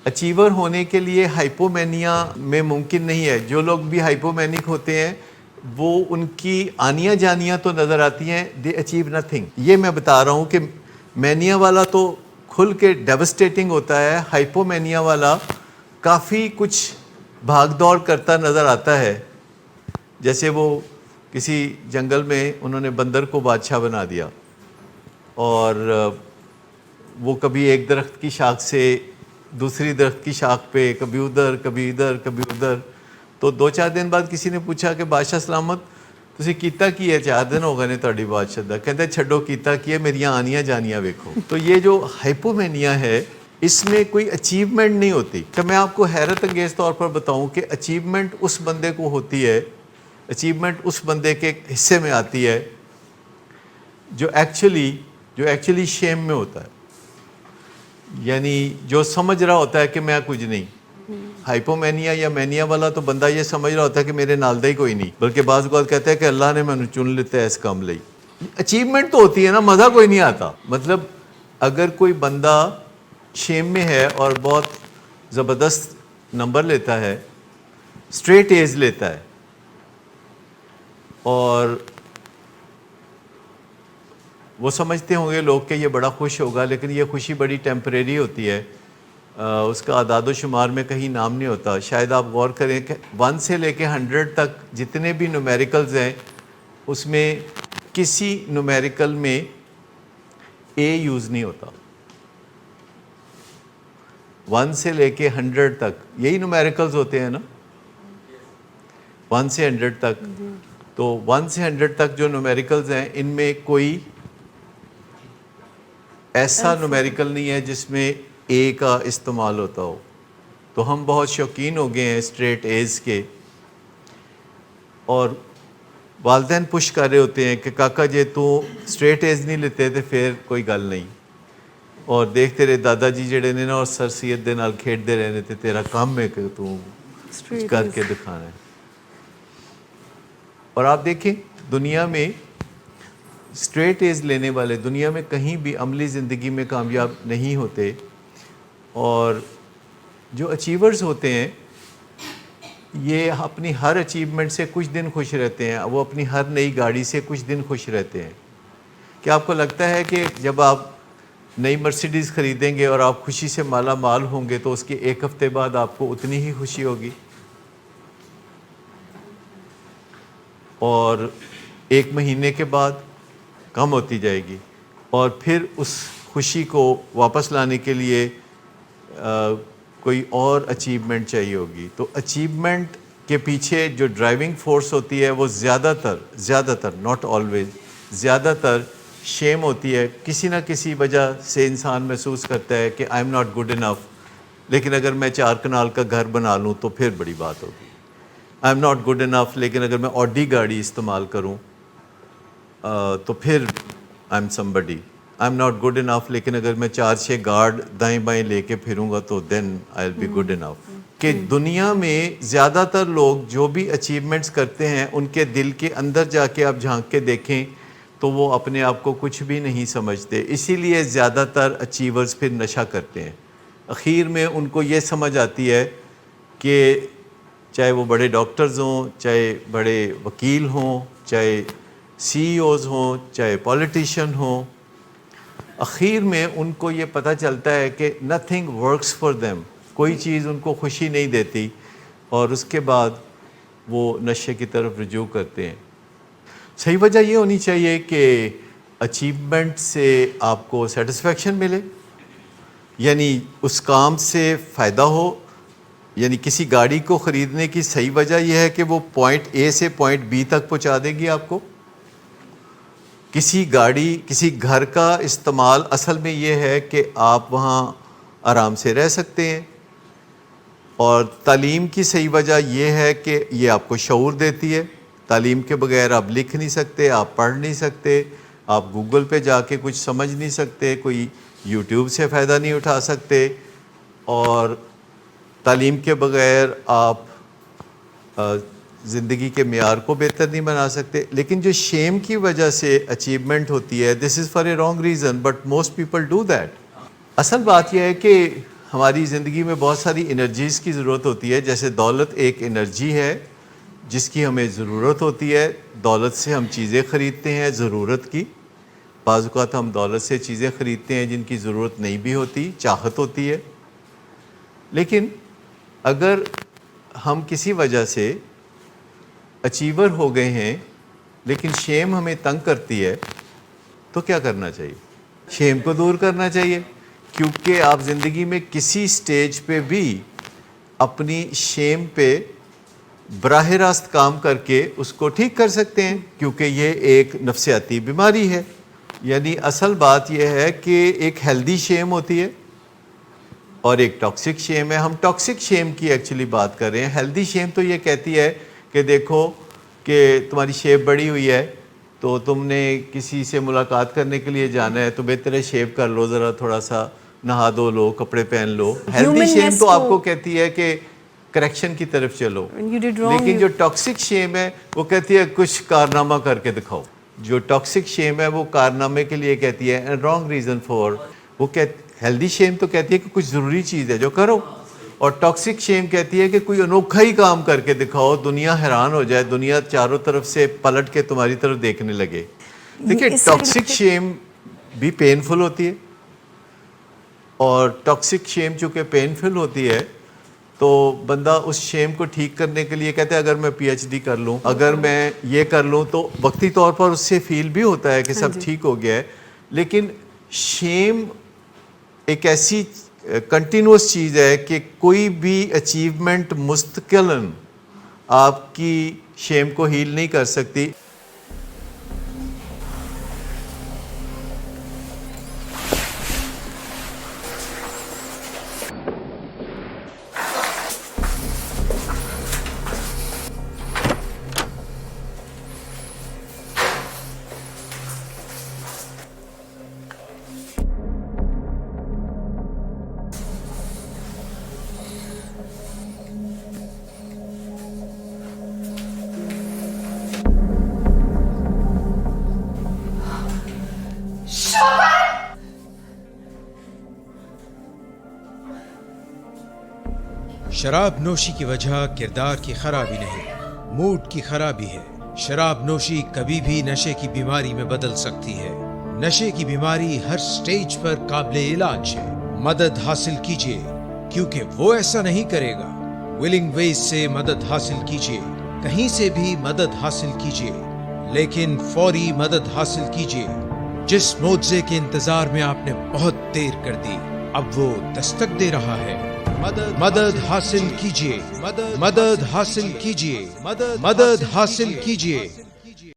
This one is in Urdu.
اچیور ہونے کے لیے ہائپومینیا میں ممکن نہیں ہے. جو لوگ بھی ہائپومینک ہوتے ہیں وہ ان کی آنیاں جانیاں تو نظر آتی ہیں, دے اچیو نتھنگ. یہ میں بتا رہا ہوں کہ مینیا والا تو کھل کے ڈیوسٹیٹنگ ہوتا ہے, ہائپومینیا والا کافی کچھ بھاگ دوڑ کرتا نظر آتا ہے. جیسے وہ کسی جنگل میں انہوں نے بندر کو بادشاہ بنا دیا اور وہ کبھی ایک درخت کی شاخ سے دوسری درخت کی شاخ پہ کبھی ادھر کبھی ادھر کبھی ادھر. تو 2-4 دن بعد کسی نے پوچھا کہ بادشاہ سلامت تسی کیتا کی ہے, 4 دن ہو گئے نے تہاڈی بادشاہ دا. کہتے چھڈو کیتا کی ہے, میریاں آنیاں جانیاں ویکھو. تو یہ جو ہائپومینیا ہے اس میں کوئی اچیومنٹ نہیں ہوتی. کہ میں آپ کو حیرت انگیز طور پر بتاؤں کہ اچیومنٹ اس بندے کو ہوتی ہے, اچیومنٹ اس بندے کے حصے میں آتی ہے جو ایکچولی شیم میں ہوتا ہے, یعنی جو سمجھ رہا ہوتا ہے کہ میں کچھ نہیں. ہائپومینیا یا مینیا والا تو بندہ یہ سمجھ رہا ہوتا ہے کہ میرے نال دا ہی کوئی نہیں, بلکہ بعض اوقات کہتا ہے کہ اللہ نے مینوں چن لیتا ہے اس کام لئی. اچیومنٹ تو ہوتی ہے نا, مزہ کوئی نہیں آتا. مطلب اگر کوئی بندہ شیم میں ہے اور بہت زبردست نمبر لیتا ہے, اسٹریٹ ایز لیتا ہے, اور وہ سمجھتے ہوں گے لوگ کہ یہ بڑا خوش ہوگا, لیکن یہ خوشی بڑی ٹیمپریری ہوتی ہے, اس کا اعداد و شمار میں کہیں نام نہیں ہوتا. شاید آپ غور کریں کہ 1 سے لے کے 100 تک جتنے بھی نومیریکلز ہیں اس میں کسی نومیریکل میں اے یوز نہیں ہوتا. 1 سے لے کے 100 تک یہی نومیریکلز ہوتے ہیں نا, 1 سے 100 تک. تو 1 سے 100 تک جو نومیریکلز ہیں ان میں کوئی ایسا نومیریکل نہیں ہے جس میں اے کا استعمال ہوتا ہو. تو ہم بہت شوقین ہو گئے ہیں اسٹریٹ ایز کے, اور والدین پش کر رہے ہوتے ہیں کہ کاکا جے تو اسٹریٹ ایز نہیں لیتے تو پھر کوئی گل نہیں. اور دیکھ تیرے دادا جی جڑے نے نا اور سر سید دے نال کھیڈتے رہنے تھے, تیرا کام ہے کہ تو کچھ کر کے دکھانا ہے. اور آپ دیکھیں دنیا میں اسٹریٹ ایز لینے والے دنیا میں کہیں بھی عملی زندگی میں کامیاب نہیں ہوتے, اور جو اچیورز ہوتے ہیں یہ اپنی ہر اچیومنٹ سے کچھ دن خوش رہتے ہیں, وہ اپنی ہر نئی گاڑی سے کچھ دن خوش رہتے ہیں. کیا آپ کو لگتا ہے کہ جب آپ نئی مرسیڈیز خریدیں گے اور آپ خوشی سے مالا مال ہوں گے تو اس کے 1 ہفتے بعد آپ کو اتنی ہی خوشی ہوگی, اور 1 مہینے کے بعد کم ہوتی جائے گی, اور پھر اس خوشی کو واپس لانے کے لیے کوئی اور اچیومنٹ چاہیے ہوگی. تو اچیومنٹ کے پیچھے جو ڈرائیونگ فورس ہوتی ہے وہ زیادہ تر ناٹ آلویز, زیادہ تر شیم ہوتی ہے. کسی نہ کسی وجہ سے انسان محسوس کرتا ہے کہ I am not good enough, لیکن اگر میں 4 کنال کا گھر بنا لوں تو پھر بڑی بات ہوگی. I am not good enough, لیکن اگر میں آڈی گاڑی استعمال کروں تو پھر I am somebody. I am not good enough, لیکن اگر میں 4-6 گارڈ دائیں بائیں لے کے پھروں گا تو دین آئی ول بی گڈ انف. کہ دنیا میں زیادہ تر لوگ جو بھی اچیومنٹس کرتے ہیں ان کے دل کے اندر جا کے آپ جھانک کے دیکھیں تو وہ اپنے آپ کو کچھ بھی نہیں سمجھتے. اسی لیے زیادہ تر اچیورز پھر نشہ کرتے ہیں. اخیر میں ان کو یہ سمجھ آتی ہے کہ چاہے وہ بڑے ڈاکٹرز ہوں, چاہے بڑے وکیل ہوں, چاہے سی ای اوز ہوں, چاہے پولیٹیشین ہوں, اخیر میں ان کو یہ پتہ چلتا ہے کہ نتھنگ ورکس فار دیم, کوئی چیز ان کو خوشی نہیں دیتی, اور اس کے بعد وہ نشے کی طرف رجوع کرتے ہیں. صحیح وجہ یہ ہونی چاہیے کہ اچیومنٹ سے آپ کو سیٹسفیکشن ملے, یعنی اس کام سے فائدہ ہو. یعنی کسی گاڑی کو خریدنے کی صحیح وجہ یہ ہے کہ وہ پوائنٹ اے سے پوائنٹ بی تک پہنچا دے گی آپ کو. کسی گاڑی کسی گھر کا استعمال اصل میں یہ ہے کہ آپ وہاں آرام سے رہ سکتے ہیں. اور تعلیم کی صحیح وجہ یہ ہے کہ یہ آپ کو شعور دیتی ہے. تعلیم کے بغیر آپ لکھ نہیں سکتے, آپ پڑھ نہیں سکتے, آپ گوگل پہ جا کے کچھ سمجھ نہیں سکتے, کوئی یوٹیوب سے فائدہ نہیں اٹھا سکتے, اور تعلیم کے بغیر آپ زندگی کے معیار کو بہتر نہیں بنا سکتے. لیکن جو شیم کی وجہ سے اچیومنٹ ہوتی ہے, this is for a wrong reason but most people do that. اصل بات یہ ہے کہ ہماری زندگی میں بہت ساری انرجیز کی ضرورت ہوتی ہے. جیسے دولت ایک انرجی ہے جس کی ہمیں ضرورت ہوتی ہے. دولت سے ہم چیزیں خریدتے ہیں ضرورت کی. بعض اوقات ہم دولت سے چیزیں خریدتے ہیں جن کی ضرورت نہیں بھی ہوتی, چاہت ہوتی ہے. لیکن اگر ہم کسی وجہ سے اچیور ہو گئے ہیں لیکن شیم ہمیں تنگ کرتی ہے تو کیا کرنا چاہیے؟ شیم کو دور کرنا چاہیے, کیونکہ آپ زندگی میں کسی سٹیج پہ بھی اپنی شیم پہ براہ راست کام کر کے اس کو ٹھیک کر سکتے ہیں, کیونکہ یہ ایک نفسیاتی بیماری ہے. یعنی اصل بات یہ ہے کہ ایک ہیلدی شیم ہوتی ہے اور ایک ٹاکسک شیم ہے. ہم ٹاکسک شیم کی ایکچولی بات کر رہے ہیں. ہیلدی شیم تو یہ کہتی ہے کہ دیکھو کہ تمہاری شیپ بڑی ہوئی ہے تو تم نے کسی سے ملاقات کرنے کے لیے جانا ہے تو بہتر ہے شیپ کر لو, ذرا تھوڑا سا نہا دھو لو, کپڑے پہن لو. ہیلدی شیم تو آپ کو کہتی ہے کہ کریکشن کی طرف چلو. لیکن جو ٹاکسک شیم ہے وہ کہتی ہے کچھ کارنامہ کر کے دکھاؤ. جو ٹاکسک شیم ہے وہ کارنامے کے لیے کہتی ہے, رانگ ریزن فار. وہ ہیلدی شیم تو کہتی ہے کہ کچھ ضروری چیز ہے جو کرو, اور ٹاکسک شیم کہتی ہے کہ کوئی انوکھا ہی کام کر کے دکھاؤ, دنیا حیران ہو جائے, دنیا چاروں طرف سے پلٹ کے تمہاری طرف دیکھنے لگے. دیکھیں ٹاکسک شیم بھی پینفل ہوتی ہے, اور ٹاکسک شیم چونکہ پینفل ہوتی ہے تو بندہ اس شیم کو ٹھیک کرنے کے لیے کہتے ہیں اگر میں پی ایچ ڈی کر لوں, اگر میں یہ کر لوں, تو وقتی طور پر اس سے فیل بھی ہوتا ہے کہ سب ٹھیک ہو گیا ہے. لیکن شیم ایک ایسی کنٹینوس چیز ہے کہ کوئی بھی اچیومنٹ مستقلاً آپ کی شیم کو ہیل نہیں کر سکتی. شراب نوشی کی وجہ کردار کی خرابی نہیں, موڈ کی خرابی ہے. شراب نوشی کبھی بھی نشے کی بیماری میں بدل سکتی ہے. نشے کی بیماری ہر سٹیج پر قابل علاج ہے. مدد حاصل کیجیے کیونکہ وہ ایسا نہیں کرے گا. ولنگ ویز سے مدد حاصل کیجیے, کہیں سے بھی مدد حاصل کیجیے, لیکن فوری مدد حاصل کیجیے. جس معجزے کے انتظار میں آپ نے بہت دیر کر دی اب وہ دستک دے رہا ہے. مدد حاصل کیجیے, مدد حاصل کیجیے, مدد حاصل کیجیے.